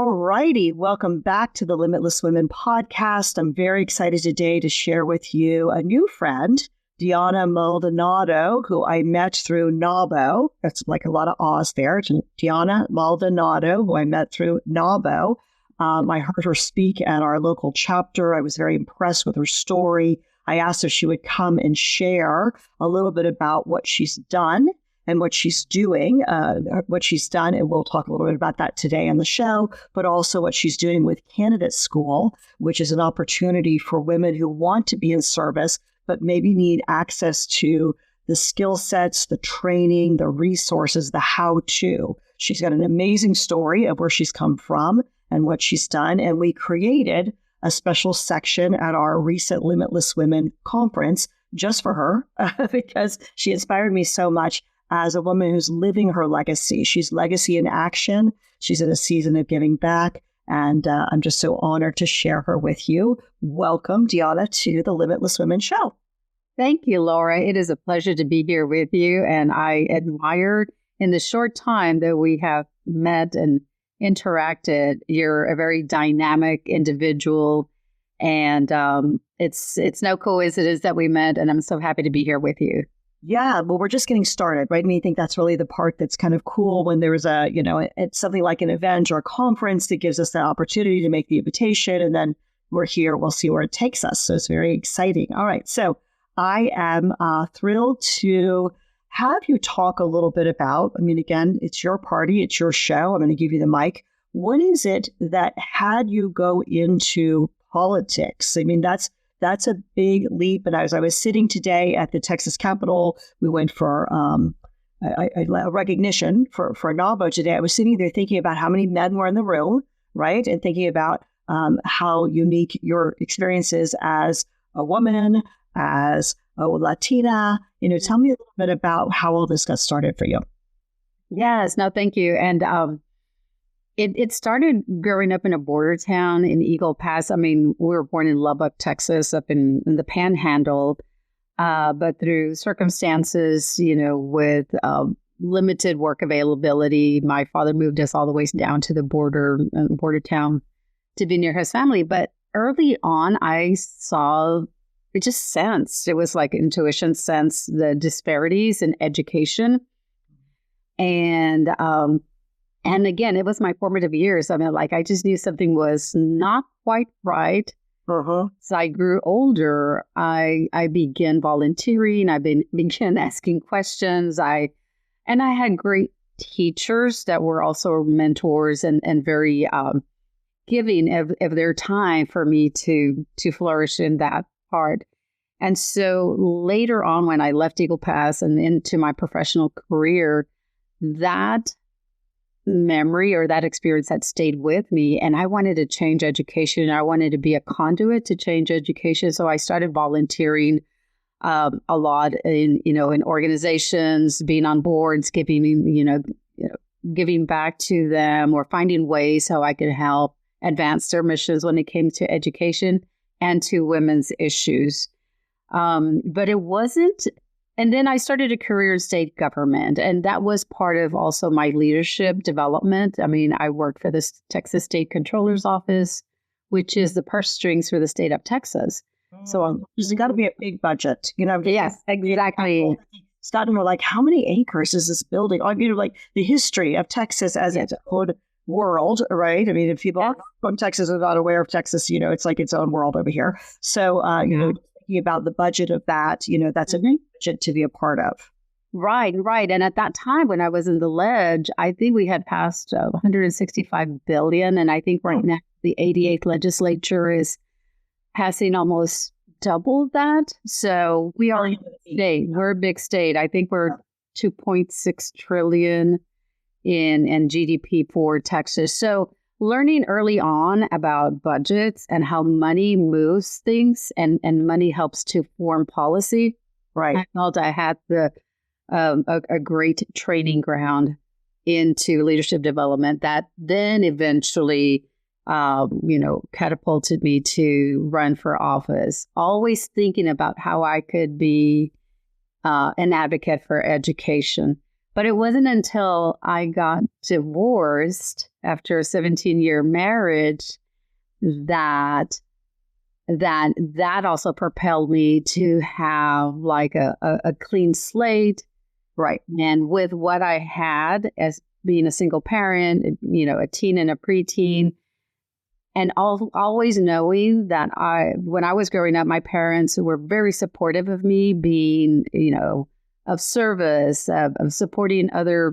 All righty. Welcome back to the Limitless Women podcast. I'm very excited today to share with you a new friend, Diana Maldonado, who I met through NABO. That's like a lot of O's there. Diana Maldonado, who I met through NABO. I heard her speak at our local chapter. I was very impressed with her story. I asked if she would come and share a little bit about what she's done and what she's doing, what she's done. And we'll talk a little bit about that today on the show, but also what she's doing with Candidate School, which is an opportunity for women who want to be in service, but maybe need access to the skill sets, the training, the resources, the how-to. She's got an amazing story of where she's come from and what she's done. And we created a special section at our recent Limitless Women conference just for her because she inspired me so much as a woman who's living her legacy. She's legacy in action. She's in a season of giving back. And I'm just so honored to share her with you. Welcome, Diana, to the Limitless Women Show. Thank you, Laura. It is a pleasure to be here with you. And I admire in the short time that we have met and interacted, you're a very dynamic individual. And it's no coincidence that we met. And I'm so happy to be here with you. Yeah, well, we're just getting started, right? I mean, I think that's really the part that's kind of cool when there's it's something like an event or a conference that gives us the opportunity to make the invitation. And then we're here. We'll see where it takes us. So it's very exciting. All right. So I am thrilled to have you talk a little bit about, I mean, again, it's your party. It's your show. I'm going to give you the mic. What is it that had you go into politics? I mean, that's a big leap. And as I was sitting today at the Texas Capitol, we went for a recognition for NABO today. I was sitting there thinking about how many men were in the room, right? And thinking about how unique your experiences as a woman, as a Latina. Tell me a little bit about how all this got started for you. Yes, no, thank you. And It started growing up in a border town in Eagle Pass. I mean, we were born in Lubbock, Texas, up in the Panhandle. But through circumstances, with limited work availability, my father moved us all the way down to the border town to be near his family. But early on, I just sensed, it was like intuition, sensed the disparities in education. And again, it was my formative years. I mean, I just knew something was not quite right. Uh-huh. As I grew older, I began volunteering. I began asking questions. I had great teachers that were also mentors and very giving of their time for me to flourish in that part. And so later on, when I left Eagle Pass and into my professional career, that memory or that experience had stayed with me, and I wanted to change education. I wanted to be a conduit to change education. So I started volunteering a lot in organizations, being on boards, giving back to them, or finding ways how I could help advance their missions when it came to education and to women's issues. But it wasn't. And then I started a career in state government, and that was part of also my leadership development. I mean, I worked for the Texas State Controller's Office, which is the purse strings for the state of Texas. So there's got to be a big budget, Yes, exactly. Scott and we're like, how many acres is this building? I mean, like the history of Texas as its own world, right? I mean, if people from Texas are not aware of Texas, it's like its own world over here. So, thinking about the budget of that, that's a big budget to be a part of. Right. And at that time, when I was in the ledge, I think we had passed $165 billion. And I think right now the 88th legislature is passing almost double that. So we are a state. We're a big state. I think we're 2.6 trillion in GDP for Texas. So learning early on about budgets and how money moves things and money helps to form policy. Right. I felt I had a great training ground into leadership development that then eventually, catapulted me to run for office, always thinking about how I could be an advocate for education. But it wasn't until I got divorced after a 17-year marriage that also propelled me to have like a clean slate. Right. And with what I had as being a single parent, a teen and a preteen, and always knowing that when I was growing up, my parents were very supportive of me being, of service, of supporting other,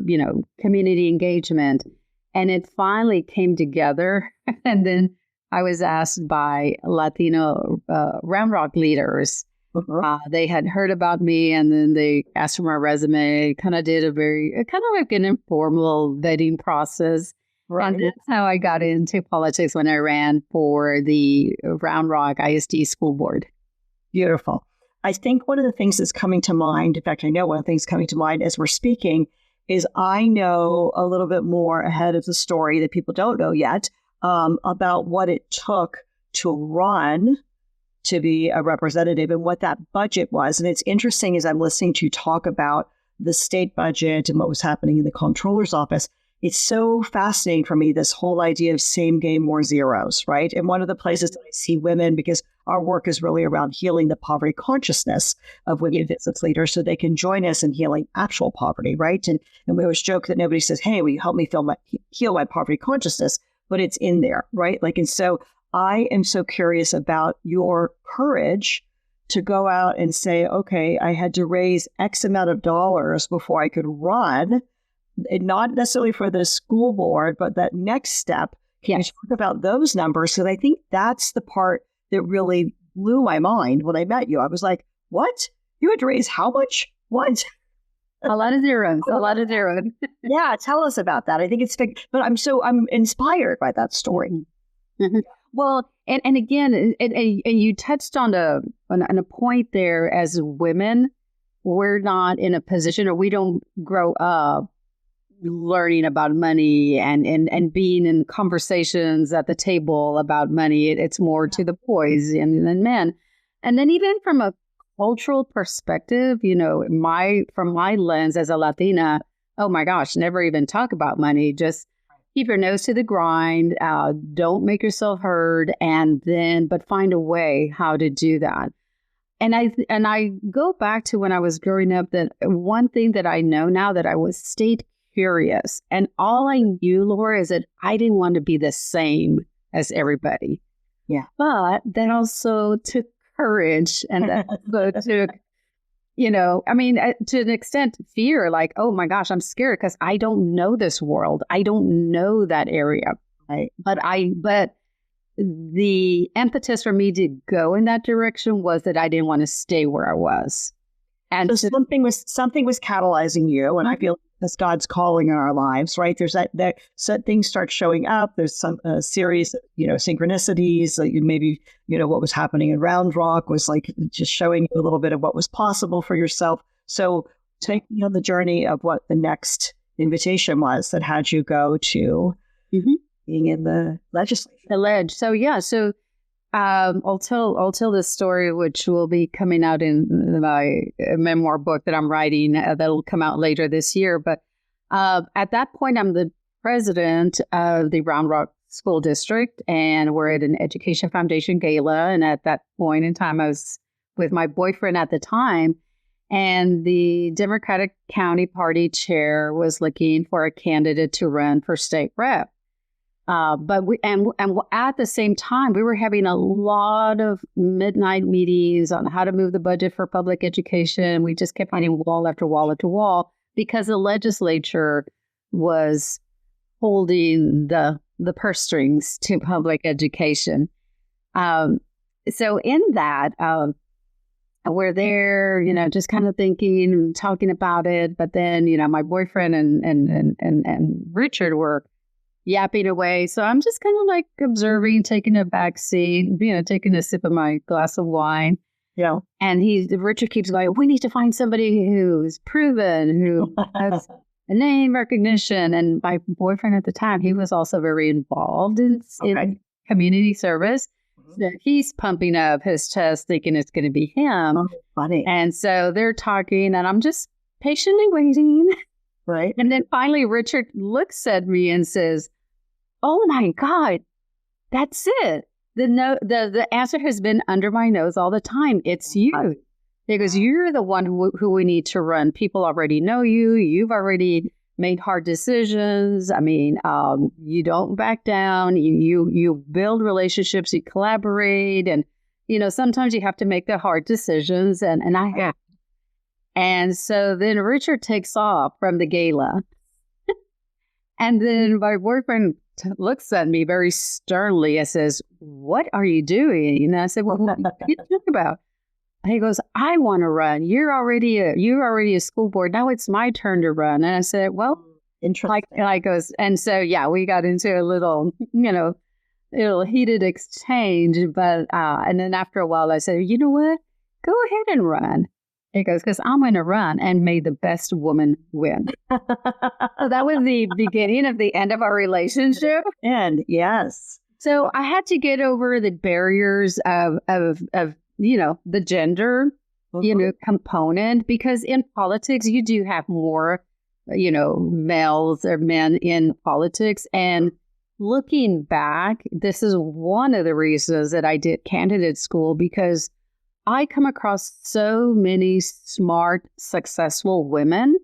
community engagement. And it finally came together. And then I was asked by Latino Round Rock leaders. They had heard about me, and then they asked for my resume, kind of did kind of like an informal vetting process. Right. And that's how I got into politics when I ran for the Round Rock ISD school board. Beautiful. I think one of the things that's coming to mind, in fact, I know one of the things coming to mind as we're speaking, is I know a little bit more ahead of the story that people don't know yet about what it took to run to be a representative and what that budget was. And it's interesting as I'm listening to you talk about the state budget and what was happening in the comptroller's office. It's so fascinating for me, this whole idea of same game, more zeros, right? And one of the places that I see women, because our work is really around healing the poverty consciousness of women business leaders so they can join us in healing actual poverty, right? And we always joke that nobody says, hey, will you help me heal my poverty consciousness? But it's in there, right? And so I am so curious about your courage to go out and say, okay, I had to raise X amount of dollars before I could run. And not necessarily for the school board, but that next step. Can you talk about those numbers? Because I think that's the part that really blew my mind when I met you. I was like, what? You had to raise how much? What? A lot of zeros. A lot of zeros. Yeah, tell us about that. I think it's big, but I'm inspired by that story. Mm-hmm. Well, and again, and you touched on a point there. As women, we're not in a position, or we don't grow up learning about money and being in conversations at the table about money. It's more to the boys and men. And then even from a cultural perspective, from my lens as a Latina, oh my gosh, never even talk about money. Just keep your nose to the grind. Don't make yourself heard, but find a way how to do that. And I go back to when I was growing up, that one thing that I know now, that I was stayed curious. And all I knew, Laura, is that I didn't want to be the same as everybody. Yeah. But that also took courage, and that also took, to an extent, fear, like, oh my gosh, I'm scared because I don't know this world. I don't know that area. Right. But the impetus for me to go in that direction was that I didn't want to stay where I was. And so something was catalyzing you, and I feel that's God's calling in our lives, right? There's that so things start showing up. There's some series, synchronicities. Maybe what was happening in Round Rock was like just showing you a little bit of what was possible for yourself. So take me on the journey of what the next invitation was that had you go to being in the legislature. The ledge. So yeah. So I'll tell this story, which will be coming out in my memoir book that I'm writing. That'll come out later this year. But at that point, I'm the president of the Round Rock School District, and we're at an Education Foundation gala. And at that point in time, I was with my boyfriend at the time, and the Democratic County Party chair was looking for a candidate to run for state rep. But at the same time, we were having a lot of midnight meetings on how to move the budget for public education. We just kept finding wall after wall after wall because the legislature was holding the purse strings to public education. So in that, we're there, just kind of thinking and talking about it. But then, my boyfriend and Richard were yapping away. So I'm just kind of like observing, taking a back seat, taking a sip of my glass of wine. Yeah. And Richard keeps going, we need to find somebody who's proven, who has a name recognition. And my boyfriend at the time, he was also very involved in community service. So he's pumping up his chest, thinking it's going to be him. Oh, funny. And so they're talking, and I'm just patiently waiting. Right. And then finally, Richard looks at me and says, "Oh my God, that's it. The answer has been under my nose all the time. It's you." He goes, "You're the one who we need to run. People already know you. You've already made hard decisions. I mean, you don't back down. You build relationships. You collaborate, and sometimes you have to make the hard decisions." And I have. And so then Richard takes off from the gala, and then my boyfriend looks at me very sternly and says, "What are you doing?" And I said, "Well, what are you talking about?" He goes, "I want to run. You're already a school board. Now it's my turn to run." And I said, "Well, interesting." Like goes, and so yeah, we got into a little heated exchange. But and then after a while, I said, "You know what? Go ahead and run." He goes, "Because I'm going to run," and may the best woman win. So that was the beginning of the end of our relationship. And yes, so I had to get over the barriers of the gender, component, because in politics, you do have more, males or men in politics. And looking back, this is one of the reasons that I did candidate school, because I come across so many smart, successful women,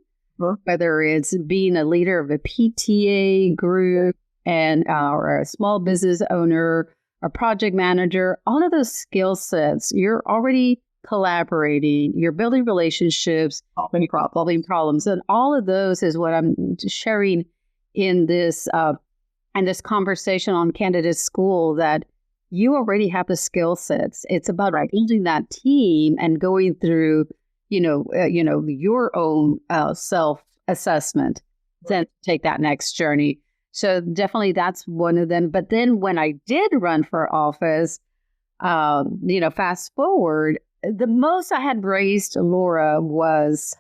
whether it's being a leader of a PTA group or a small business owner, a project manager, all of those skill sets, you're already collaborating, you're building relationships, solving problems. And all of those is what I'm sharing in this conversation on candidate school, that you already have the skill sets. It's about building that team and going through, your own self-assessment, then take that next journey. So definitely that's one of them. But then when I did run for office, fast forward, the most I had raised, Laura, was,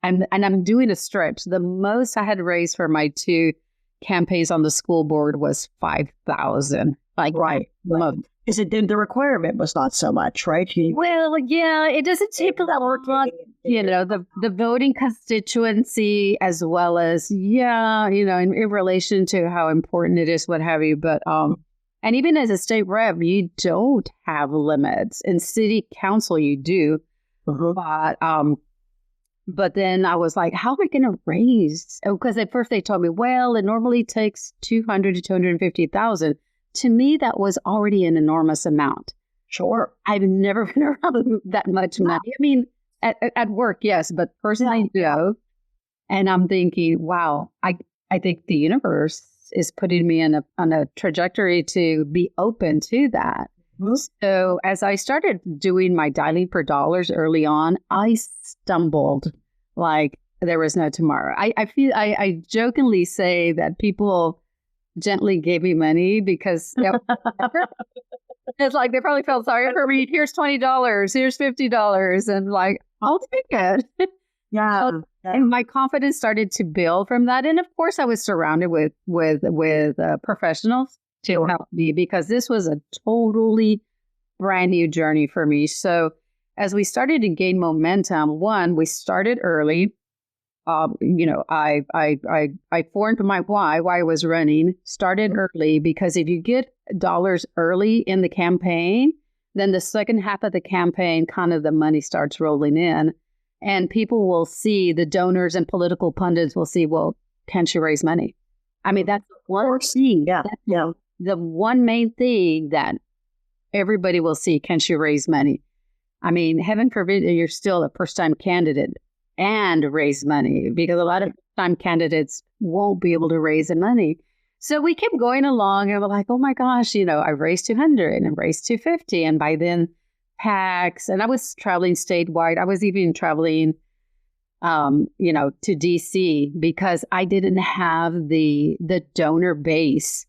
and I'm doing a stretch, the most I had raised for my 2 campaigns on the school board was $5,000. Right. Because the requirement was not so much, right? Well, yeah, it doesn't take a lot, the voting constituency, as well as, in relation to how important it is, what have you. But, and even as a state rep, you don't have limits. In city council, you do. But then I was like, how am I going to raise? Because at first they told me, well, it normally takes 200 to 250,000. To me, that was already an enormous amount. Sure. I've never been around that much money. I mean, at work, yes, but personally, no. And I'm thinking, wow, I think the universe is putting me on a trajectory to be open to that. Mm-hmm. So as I started doing my dialing for dollars early on, I stumbled like there was no tomorrow. I jokingly say that people gently gave me money because it's like they probably felt sorry for me. Here's $20, here's $50, and like, I'll take it. Yeah. And my confidence started to build from that. And of course, I was surrounded with professionals to help me, because this was a totally brand new journey for me. So as we started to gain momentum, we started early. I formed my why I was running, started early, because if you get dollars early in the campaign, then the second half of the campaign, kind of the money starts rolling in, and people will see, the donors and political pundits will see, well, can she raise money? I mean, that's one thing. Yeah. The one main thing that everybody will see, can she raise money? I mean, heaven forbid you're still a first-time candidate and raise money, because a lot of time candidates won't be able to raise the money. So we kept going along, and we're like, oh my gosh, I raised 200 and raised 250. And by then PACs, and I was traveling statewide. I was even traveling, to DC, because I didn't have the donor base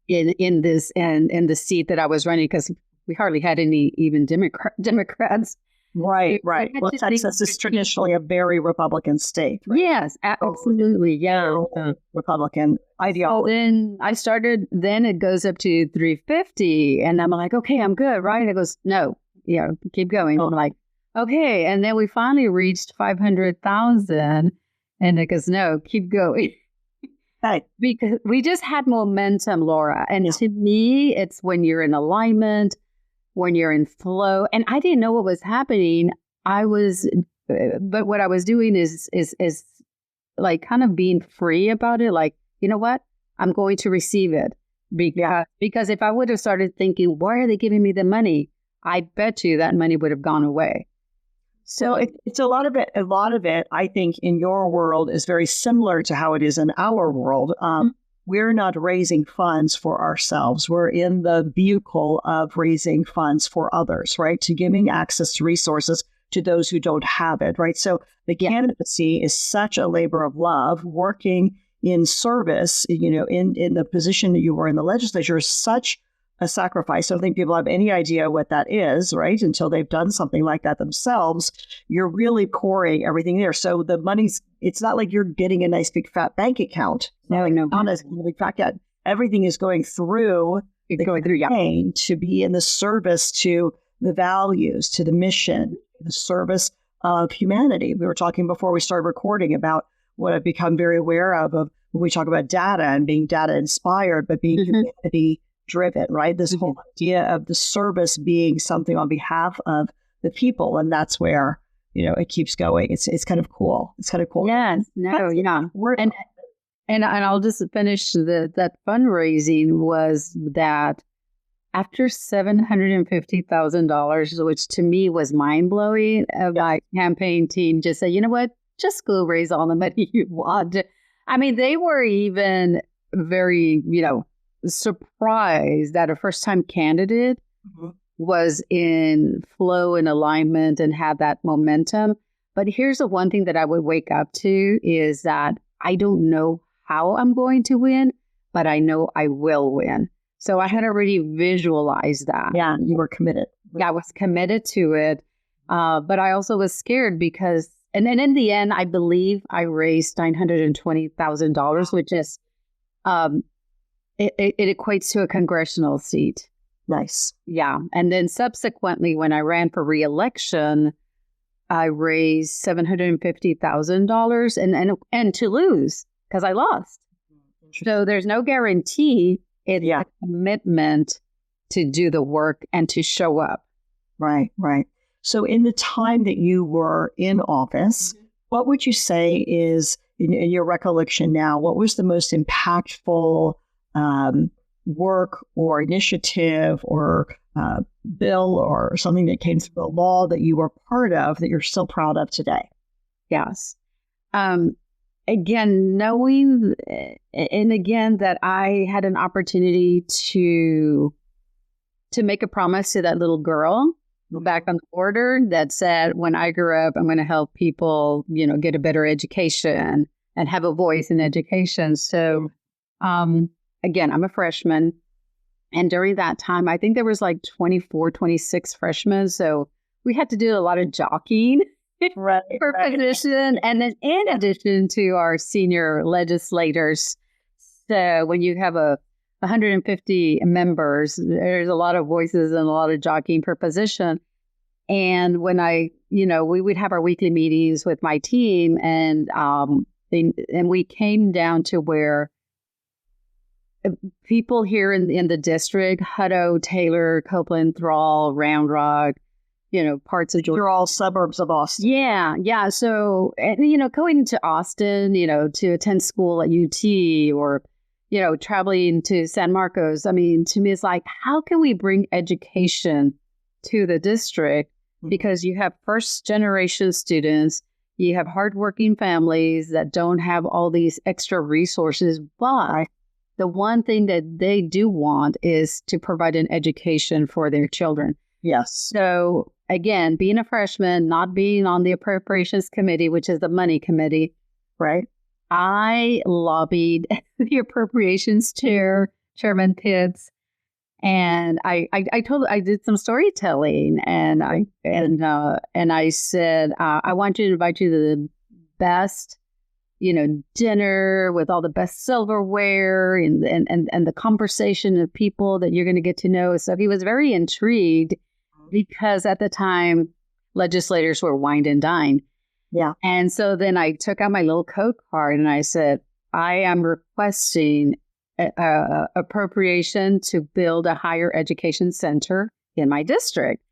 in this, and in the seat that I was running, because we hardly had any even Democrats. Right. Well, Texas is traditionally a very Republican state. Right? Yes, absolutely. Yeah. Republican ideology. So then I started, then it goes up to 350, and I'm like, okay, I'm good, right? It goes, no, keep going. I'm like, okay. And then we finally reached 500,000. And it goes, no, keep going. Right. Because we just had momentum, Laura. And to me, it's when you're in alignment, when you're in flow. And I didn't know what was happening. But what I was doing is like kind of being free about it. Like, you know what? I'm going to receive it. Because if I would have started thinking, why are they giving me the money? I bet you that money would have gone away. So it's a lot of it. A lot of it, I think, in your world is very similar to how it is in our world. We're not raising funds for ourselves. We're in the vehicle of raising funds for others, right? To giving access to resources to those who don't have it, right? So the candidacy is such a labor of love. Working in service, in the position that you were in the legislature is such a sacrifice. I don't think people have any idea what that is, right? Until they've done something like that themselves. You're really pouring everything there. So the money's, it's not like you're getting a nice big fat bank account. No. Not a big fat account. Everything is going through campaign to be in the service to the values, to the mission, the service of humanity. We were talking before we started recording about what I've become very aware of when we talk about data and being data inspired, but being humanity driven, right? This whole idea of the service being something on behalf of the people. And that's where, it keeps going. It's kind of cool. It's kind of cool. Yes. No, And I'll just finish that fundraising was that after $750,000, which to me was mind blowing, my campaign team just said, you know what, just go raise all the money you want. I mean, they were even very, surprised that a first time candidate was in flow and alignment and had that momentum. But here's the one thing that I would wake up to is that I don't know how I'm going to win, but I know I will win. So I had already visualized that. Yeah, you were committed. Yeah, I was committed to it. But I also was scared because, and then in the end, I believe I raised $920,000, which is, it equates to a congressional seat. Nice. Yeah. And then subsequently, when I ran for re-election, I raised $750,000 and to lose because I lost. So there's no guarantee. It's a commitment to do the work and to show up. Right. So in the time that you were in office, what would you say is, in your recollection now, what was the most impactful work or initiative or bill or something that came through the law that you were part of that you're still proud of today? Yes. Again, knowing that I had an opportunity to make a promise to that little girl back on the border that said, when I grew up, I'm going to help people, get a better education and have a voice in education. So, again, I'm a freshman. And during that time, I think there was like 24, 26 freshmen. So we had to do a lot of jockeying. For position, and then in addition to our senior legislators. So when you have 150 members, there's a lot of voices and a lot of jockeying per position. And when we would have our weekly meetings with my team, and we came down to where people here in the district, Hutto, Taylor, Copeland, Thrall, Round Rock, parts of Georgia. They're all suburbs of Austin. Yeah. So, going into Austin, to attend school at UT or, traveling to San Marcos. I mean, to me, it's like, how can we bring education to the district? Because you have first generation students, you have hardworking families that don't have all these extra resources, but the one thing that they do want is to provide an education for their children. Yes. So again, being a freshman, not being on the appropriations committee, which is the money committee, right? I lobbied the appropriations Chairman Pitts, and I did some storytelling, and I said, I want you to invite you to the best, dinner with all the best silverware and the conversation of people that you're going to get to know. So he was very intrigued because at the time legislators were wined and dined. Yeah. And so then I took out my little code card and I said, I am requesting appropriation to build a higher education center in my district.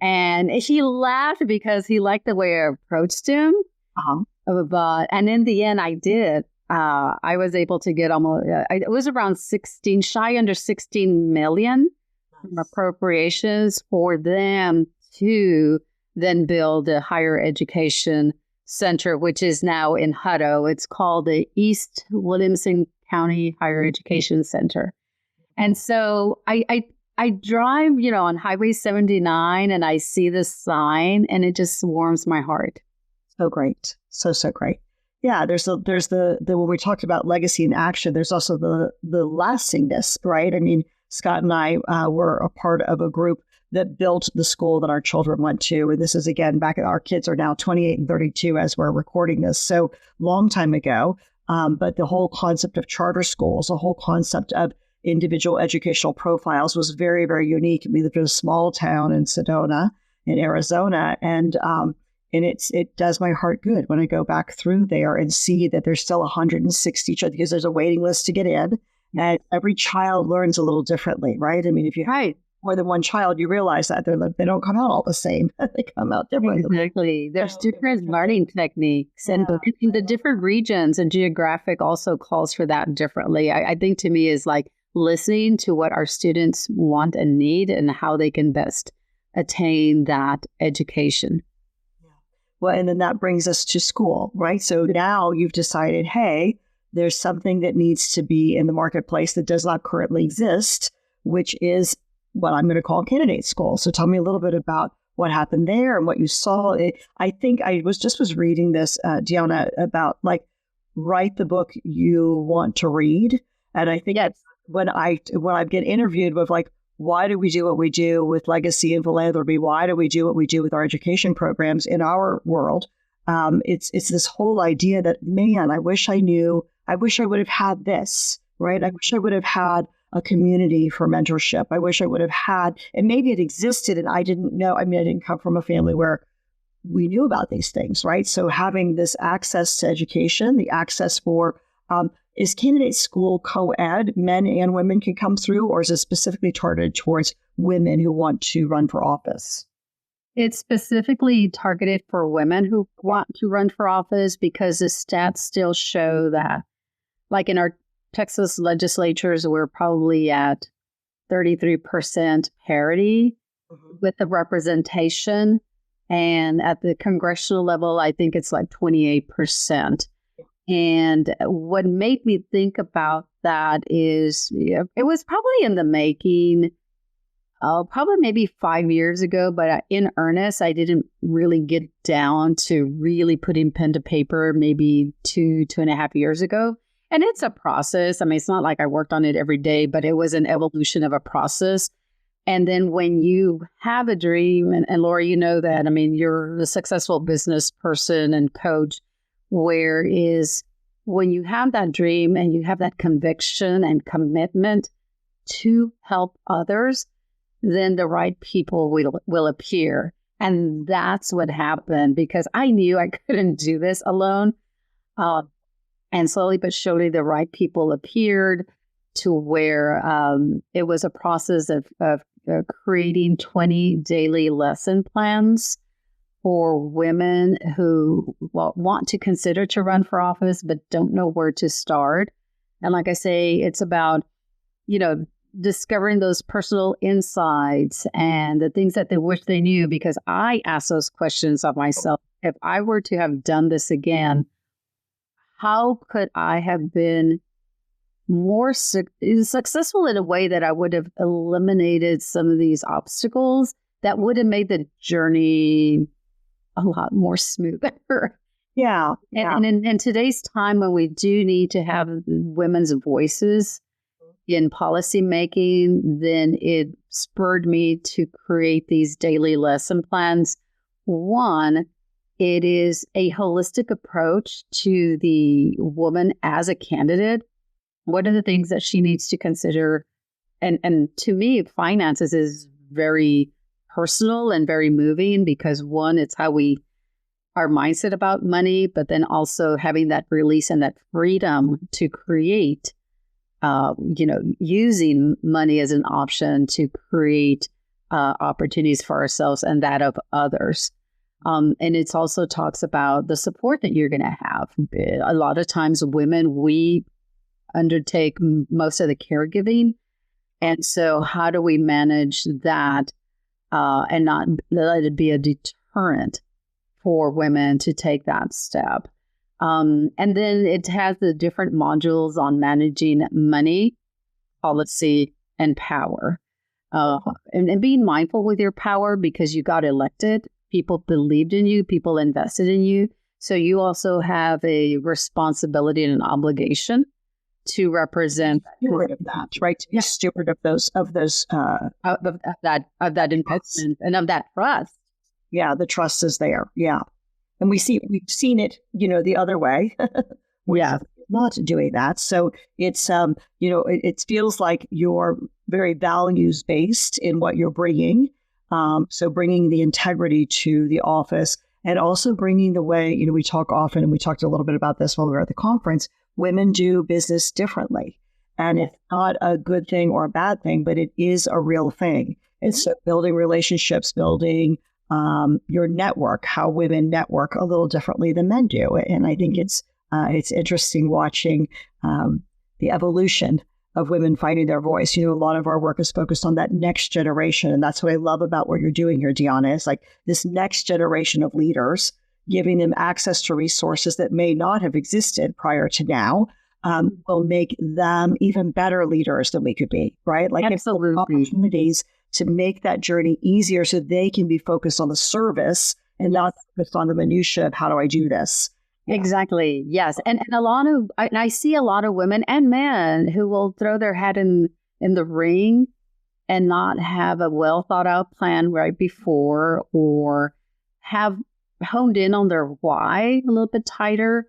And he laughed because he liked the way I approached him. Uh-huh. And in the end, I did. I was able to get almost, it was around shy under 16 million appropriations for them to then build a higher education center, which is now in Hutto. It's called the East Williamson County Higher Education Center. And so I drive, on Highway 79 and I see this sign and it just warms my heart. So great. So great. Yeah, there's the when we talked about legacy in action, there's also the lastingness, right? I mean, Scott and I were a part of a group that built the school that our children went to. And this is, again, our kids are now 28 and 32 as we're recording this. So long time ago. But the whole concept of charter schools, the whole concept of individual educational profiles was very, very unique. We lived in a small town in Sedona in Arizona. And it does my heart good when I go back through there and see that there's still 160 because there's a waiting list to get in. And every child learns a little differently, right? I mean, if you have more than one child, you realize that they don't come out all the same. They come out differently. Exactly. There's different learning techniques, and the different regions and geographic also calls for that differently. I think to me is like listening to what our students want and need and how they can best attain that education. Well, and then that brings us to school, right? So now you've decided, hey, there's something that needs to be in the marketplace that does not currently exist, which is what I'm going to call candidate school. So tell me a little bit about what happened there and what you saw. I think I was reading this, Diana, about like write the book you want to read. And I think when I get interviewed with like, why do we do what we do with legacy and philanthropy? Why do we do what we do with our education programs in our world? It's this whole idea that, man, I wish I would have had this, right? I wish I would have had a community for mentorship. I wish I would have had, and maybe it existed and I didn't know. I mean, I didn't come from a family where we knew about these things, right? So having this access to education, the access for, is candidate school co-ed, men and women can come through, or is it specifically targeted towards women who want to run for office? It's specifically targeted for women who want to run for office because the stats still show that, like in our Texas legislatures, we're probably at 33% parity with the representation. And at the congressional level, I think it's like 28%. And what made me think about that is it was probably in the making, probably maybe 5 years ago, but in earnest, I didn't really get down to really putting pen to paper maybe 2.5 years ago. And it's a process. I mean, it's not like I worked on it every day, but it was an evolution of a process. And then when you have a dream, and Laura, you know that, I mean, you're a successful business person and coach, whereas when you have that dream and you have that conviction and commitment to help others, then the right people will appear. And that's what happened because I knew I couldn't do this alone. And slowly but surely, the right people appeared to where it was a process of creating 20 daily lesson plans for women who want to consider to run for office, but don't know where to start. And like I say, it's about, discovering those personal insights and the things that they wish they knew, because I ask those questions of myself. If I were to have done this again, how could I have been more successful in a way that I would have eliminated some of these obstacles that would have made the journey a lot more smoother? Yeah. And in today's time when we do need to have women's voices in policy making, then it spurred me to create these daily lesson plans. One, it is a holistic approach to the woman as a candidate. What are the things that she needs to consider? And to me, finances is very personal and very moving because one, it's how we our mindset about money, but then also having that release and that freedom to create, using money as an option to create opportunities for ourselves and that of others. And it also talks about the support that you're going to have. A lot of times women, we undertake most of the caregiving. And so how do we manage that and not let it be a deterrent for women to take that step? And then it has the different modules on managing money, policy, and power. And being mindful with your power because you got elected. People believed in you. People invested in you. So you also have a responsibility and an obligation to represent steward of that, right? To be a steward of those of that investment and of that trust. Yeah, the trust is there. Yeah, and we've seen it, the other way. Yeah, not doing that. So it's it feels like you're very values based in what you're bringing. So bringing the integrity to the office and also bringing the way, we talk often, and we talked a little bit about this while we were at the conference, women do business differently. And it's not a good thing or a bad thing, but it is a real thing. And so building relationships, building your network, how women network a little differently than men do. And I think it's interesting watching the evolution of women finding their voice. A lot of our work is focused on that next generation. And that's what I love about what you're doing here, Diana, is like this next generation of leaders, giving them access to resources that may not have existed prior to now, will make them even better leaders than we could be, right? Like absolutely opportunities to make that journey easier so they can be focused on the service and not focused on the minutia of how do I do this? Yeah. Exactly. Yes. And I see a lot of women and men who will throw their hat in the ring and not have a well thought out plan right before, or have honed in on their why a little bit tighter.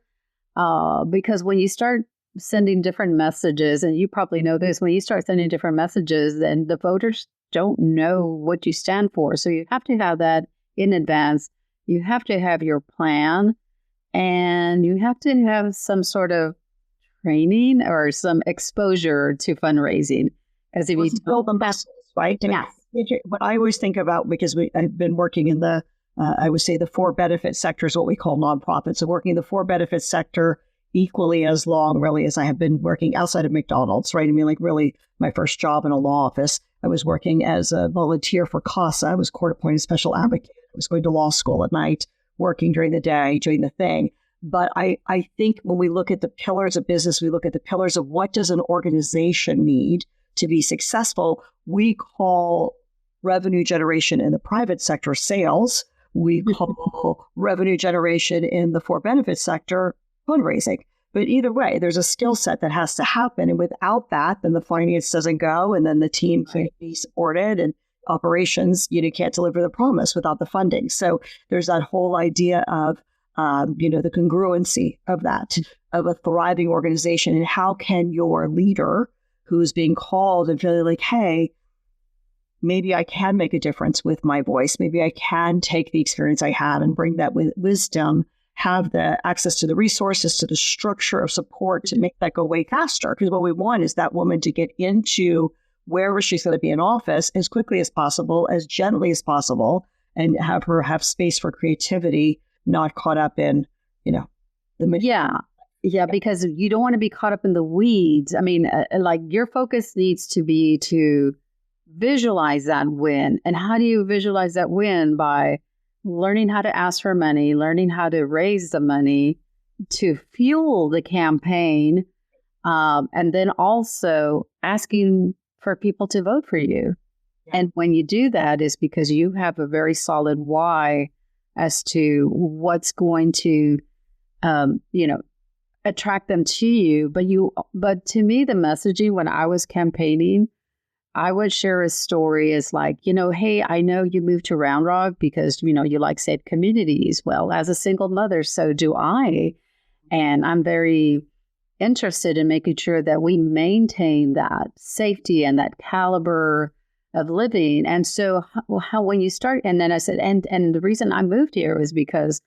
Because when you start sending different messages, and you probably know this, when you start sending different messages, then the voters don't know what you stand for. So you have to have that in advance. You have to have your plan. And you have to have some sort of training or some exposure to fundraising. As if you build the muscles, right? Yeah. What I always think about, because I've been working in the, I would say the for benefit sector is what we call nonprofits. So working in the for benefit sector equally as long, really, as I have been working outside of McDonald's, right? I mean, like really my first job in a law office, I was working as a volunteer for CASA. I was court appointed special advocate. I was going to law school at night, working during the day, doing the thing. But I think when we look at the pillars of business, we look at the pillars of what does an organization need to be successful. We call revenue generation in the private sector sales. We call revenue generation in the for-benefit sector fundraising. But either way, there's a skill set that has to happen. And without that, then the finance doesn't go, and then the team can't be supported, and operations, can't deliver the promise without the funding. So there's that whole idea of, the congruency of that, of a thriving organization. And how can your leader who's being called and feeling like, hey, maybe I can make a difference with my voice. Maybe I can take the experience I have and bring that with wisdom, have the access to the resources, to the structure of support to make that go way faster. Because what we want is that woman to get into wherever she's going to be in office as quickly as possible, as gently as possible, and have her have space for creativity, not caught up in, the mission. Yeah, because you don't want to be caught up in the weeds. I mean, like your focus needs to be to visualize that win. And how do you visualize that win? By learning how to ask for money, learning how to raise the money to fuel the campaign, and then also asking for people to vote for you. Yeah. And when you do that, is because you have a very solid why as to what's going to, attract them to you. But to me, the messaging when I was campaigning, I would share a story as like, hey, I know you moved to Round Rock because, you like safe communities. Well, as a single mother, so do I. And I'm very interested in making sure that we maintain that safety and that caliber of living. And so how when you start, and then I said, and the reason I moved here was because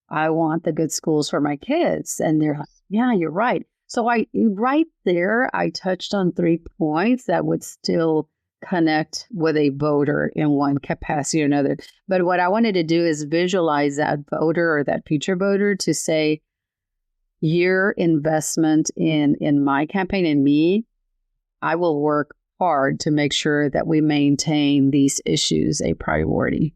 I want the good schools for my kids. And they're like, yeah, you're right. So right there, I touched on 3 points that would still connect with a voter in one capacity or another. But what I wanted to do is visualize that voter or that future voter to say, your investment in my campaign and me, I will work hard to make sure that we maintain these issues a priority.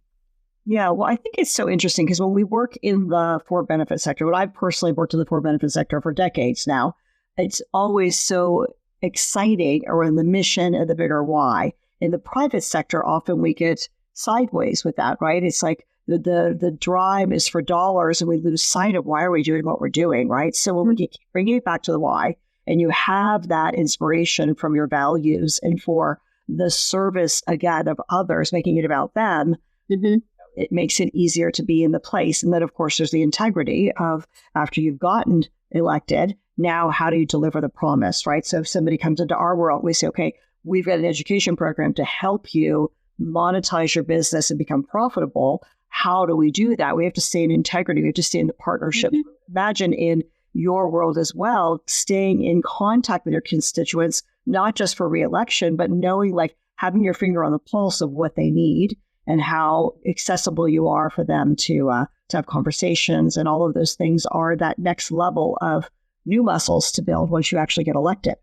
Yeah, well, I think it's so interesting because when we work in the for-benefit sector, what I've personally worked in the for-benefit sector for decades now, it's always so exciting around the mission and the bigger why. In the private sector, often we get sideways with that, right? It's like the drive is for dollars and we lose sight of why are we doing what we're doing, right? So when we keep bringing it back to the why and you have that inspiration from your values and for the service, again, of others, making it about them, it makes it easier to be in the place. And then, of course, there's the integrity of after you've gotten elected, now how do you deliver the promise, right? So if somebody comes into our world, we say, okay, we've got an education program to help you monetize your business and become profitable. How do we do that? We have to stay in integrity. We have to stay in the partnership. Imagine in your world as well, staying in contact with your constituents, not just for reelection, but knowing, like, having your finger on the pulse of what they need and how accessible you are for them to have conversations. And all of those things are that next level of new muscles to build once you actually get elected.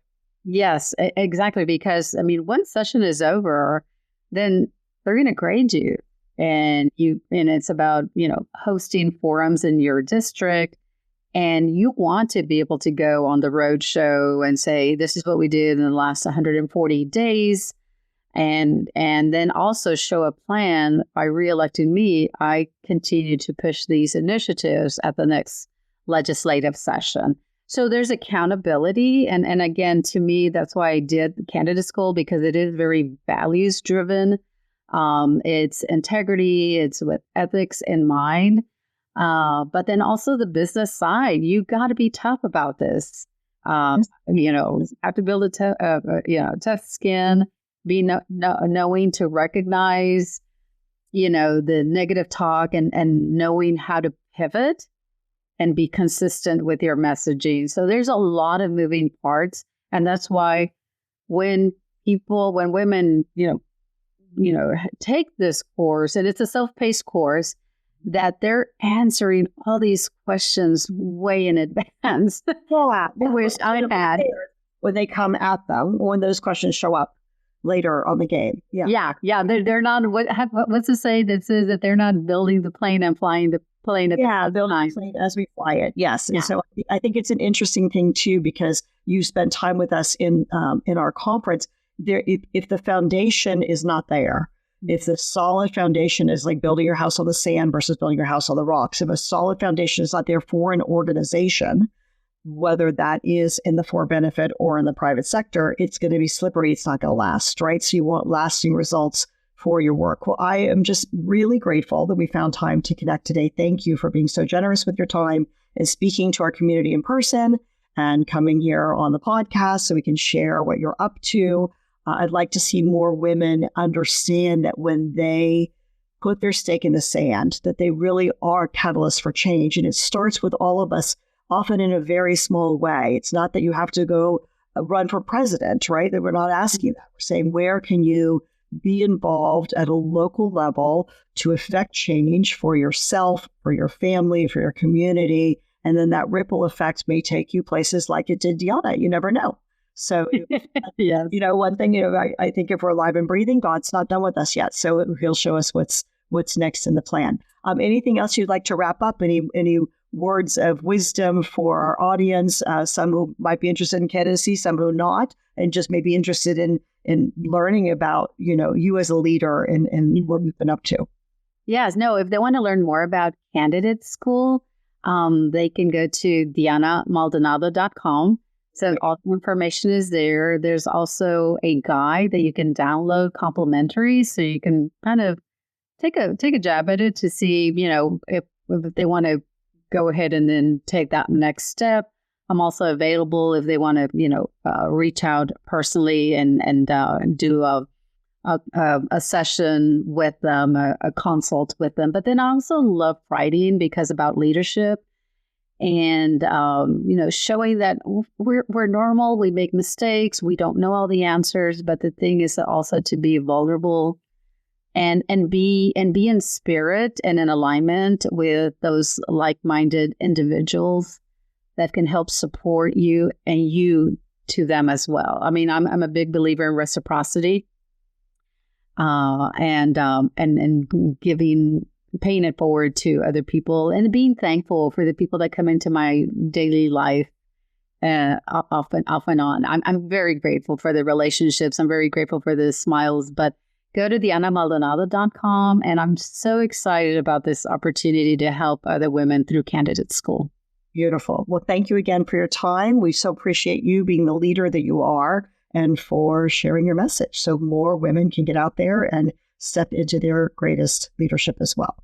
Yes, exactly. Because, I mean, once session is over, then they're going to grade you. And it's about, hosting forums in your district. And you want to be able to go on the road show and say, this is what we did in the last 140 days. And then also show a plan. By reelecting me, I continue to push these initiatives at the next legislative session. So there's accountability. And again, to me, that's why I did the candidate school, because it is very values driven. It's integrity, it's with ethics in mind. But then also the business side, you got to be tough about this. Have to build a tough skin, be knowing to recognize, the negative talk and knowing how to pivot and be consistent with your messaging. So there's a lot of moving parts. And that's why when women, take this course, and it's a self-paced course, that they're answering all these questions way in advance. I wish I had. When they come at them, when those questions show up later on the game. Yeah. They're not, what's it say that says that they're not building the plane and flying the plane at building the plane as we fly it. Yes. And so I think it's an interesting thing too, because you spent time with us in our conference. There, if the foundation is not there, if the solid foundation is like building your house on the sand versus building your house on the rocks, if a solid foundation is not there for an organization, whether that is in the for-benefit or in the private sector, it's going to be slippery. It's not going to last, right? So you want lasting results for your work. Well, I am just really grateful that we found time to connect today. Thank you for being so generous with your time and speaking to our community in person and coming here on the podcast so we can share what you're up to. I'd like to see more women understand that when they put their stake in the sand, that they really are catalysts for change. And it starts with all of us, often in a very small way. It's not that you have to go run for president, right? That we're not asking that. We're saying, where can you be involved at a local level to affect change for yourself, for your family, for your community? And then that ripple effect may take you places like it did Diana. You never know. So, yes. One thing, I think if we're alive and breathing, God's not done with us yet. So he'll show us what's next in the plan. Anything else you'd like to wrap up? Any words of wisdom for our audience? Some who might be interested in candidacy, some who not, and just maybe interested in learning about, you as a leader and what you've been up to. Yes. No, if they want to learn more about candidate school, they can go to dianamaldonado.com. So all the information is there. There's also a guide that you can download complimentary, so you can kind of take a jab at it to see, if they want to go ahead and then take that next step. I'm also available if they want to, reach out personally and do a a session with them, a consult with them. But then I also love writing because about leadership and, showing that we're normal. We make mistakes. We don't know all the answers. But the thing is also to be vulnerable and be in spirit and in alignment with those like-minded individuals that can help support you and you to them as well. I mean, I'm a big believer in reciprocity, and giving, paying it forward to other people, and being thankful for the people that come into my daily life, off and on. I'm very grateful for the relationships. I'm very grateful for the smiles. But go to dianamaldonado.com, and I'm so excited about this opportunity to help other women through candidate school. Beautiful. Well, thank you again for your time. We so appreciate you being the leader that you are and for sharing your message so more women can get out there and step into their greatest leadership as well.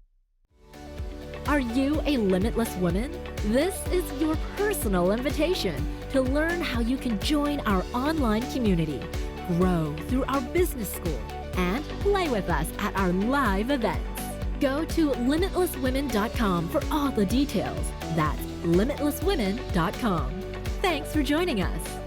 Are you a limitless woman? This is your personal invitation to learn how you can join our online community, grow through our business school, and play with us at our live events. Go to limitlesswomen.com for all the details. That's limitlesswomen.com. Thanks for joining us.